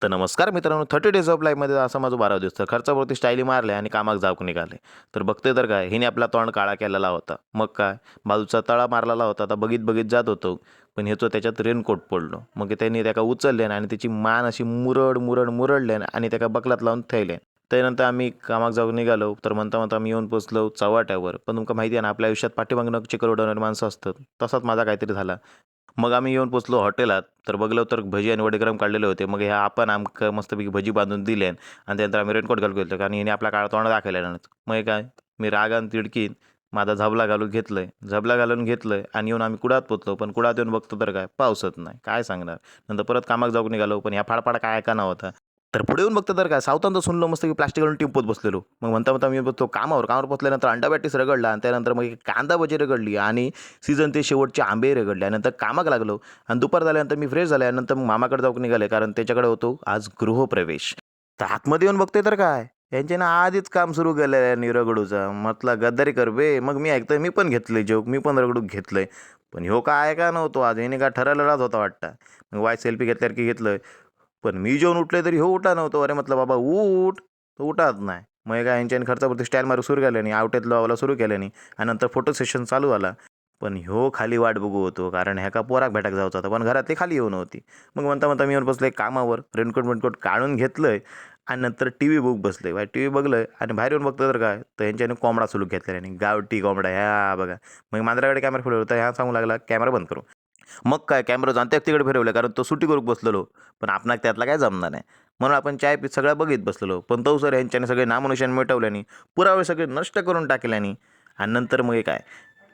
तर नमस्कार मित्रांनो, 30 डेज ऑफ लाईफमध्ये असा माझा 12 दिवस तर खर्चावरती स्टाईली मारले आणि कामाक जाऊक निघाले. तर बघतोय तर काय, हिने आपला तोंड काळा केलेला होता. मग काय, बाजूचा तळा मारलेला होता. आता बघित बघित जात होतो, पण ह्याचं त्याच्यात रेनकोट पडलो. मग त्यांनी त्याका उचलले आणि त्याची मान अशी मुरडले आणि त्याका बकलात लावून थैले. त्यानंतर आम्ही कामाक जाऊन निघालो. तर म्हणता म्हणता आम्ही येऊन पोचलो चव्हाट्यावर. पण तुमका माहिती आहे ना, आपल्या आयुष्यात पाठीमागनं चिखल उडवणारी माणसं असतात. तसाच माझा काहीतरी झाला. मग आम्ही येऊन पोचलो हॉटेलात. तर बघलो तर भजी आणि वडे गरम काढलेले होते. मग ह्या आपण आमका मस्तपैकी भजी बांधून दिले आणि त्यानंतर आम्ही रेनकोट घालून घेतलं कारण हिने आपला काळा तोंड दाखवलेला. मग काय, मी रागान तिडकीन माझा झबला घालून घेतलंय आणि येऊन आम्ही कुडात पोचलो. पण कुडात येऊन बघतो तर काय, पाऊसच नाही. काय सांगणार. नंतर परत कामाक जाऊन निघालो, पण ह्या फाडफाड काय ऐका नव्हता. तर पुढे येऊन बघतो तर काय, सावतांचं सुनलो मस्त की प्लास्टिक घालून टिंपोत बसलेलो. मग म्हणता मी बघतो कामावर पोचल्यानंतर अंडा पॅटीस रगडला आणि त्यानंतर मग एक कांदा भजी रगडली आणि सीझन ते शेवटचे आंबे रगडले. नंतर कामाक लागलो आणि दुपार झाल्यानंतर मी फ्रेश झाल्यानंतर मग मामाकडे जाऊन निघाले कारण त्याच्याकडे होतो आज गृहप्रवेश. तर आतमध्ये येऊन बघतोय तर काय, यांचे ना आधीच काम सुरू केलं आणि रगडूचा. म्हटलं गद्दारी कर बे. मग मी ऐकतोय, मी पण घेतलंय जोक, मी पण रगडूक घेतलंय. पण ह्यो काय का नव्हतो आज, ह्याने काय ठरवलेलाच होता वाटतं. मग वाय सेल्फी घेतल्यासारखी घेतलं. पण मी जेवण उठले तरी हो उठा नव्हतो. अरे म्हटलं बाबा उठ, तो उठाच नाही. मग काय यांच्याने खर्चावरती स्टाईल मारू सुरू केल्याने, आवटेत लावायला सुरू केल्याने आणि नंतर फोटो सेशन चालू झाला. पण ह्यो खाली वाट बघू होतो कारण ह्या का पोराक भेटाक जायचा होता, पण घरातली खाली येऊन होती. मग म्हणता मी येऊन बसले कामावर, रेनकोट काढून घेतलंय आणि नंतर टी व्ही बघ बसले. भाई टी व्ही बघलंय आणि बाहेर येऊन बघतो तर काय, तर ह्यांच्याने कोंबडा सुलूक घेतलेला आणि गावठी कोंबडा ह्या बघा. मग मांजराकडे कॅमेरा फिरवला होता, ह्या सांगू लागला कॅमेरा बंद करू. मग काय, कॅमेरा जाणत्याक तिकडे फिरवलं कारण तो सुट्टी करून बसलेलो. पण आपणाक त्यातला काय जमणार नाही. म्हणून आपण चाय पीत सगळं बघित बसलेलो. पण तो सर यांच्याने सगळे नामोनिशान मिटवल्यानी, पुरावे सगळे नष्ट करून टाकल्यानी आणि नंतर मग हे काय,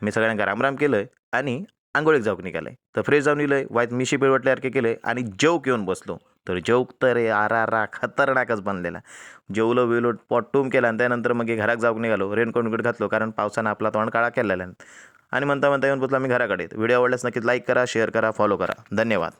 मी सगळ्यांना रामराम केलं आणि आंघोळीक जाऊक निघालंय. तर फ्रेश जाऊन इलंय, वाईट मिशी पिळवटल्यासारखे केले आणि जेवक येऊन बसलो. तर जेवक तर आरा खतरनाकच बनलेला. जेवलो बिवलो पोटूम केला आणि त्यानंतर मग घरात जाऊन निघालो. रेनकोट घातलो कारण पावसानं आपला तोंड काळा केलेला. आणि म्हणता येऊन पोचलो आम्ही घराकडे. व्हिडिओ आवडल्यास नक्कीच लाईक करा, शेअर करा, फॉलो करा. धन्यवाद.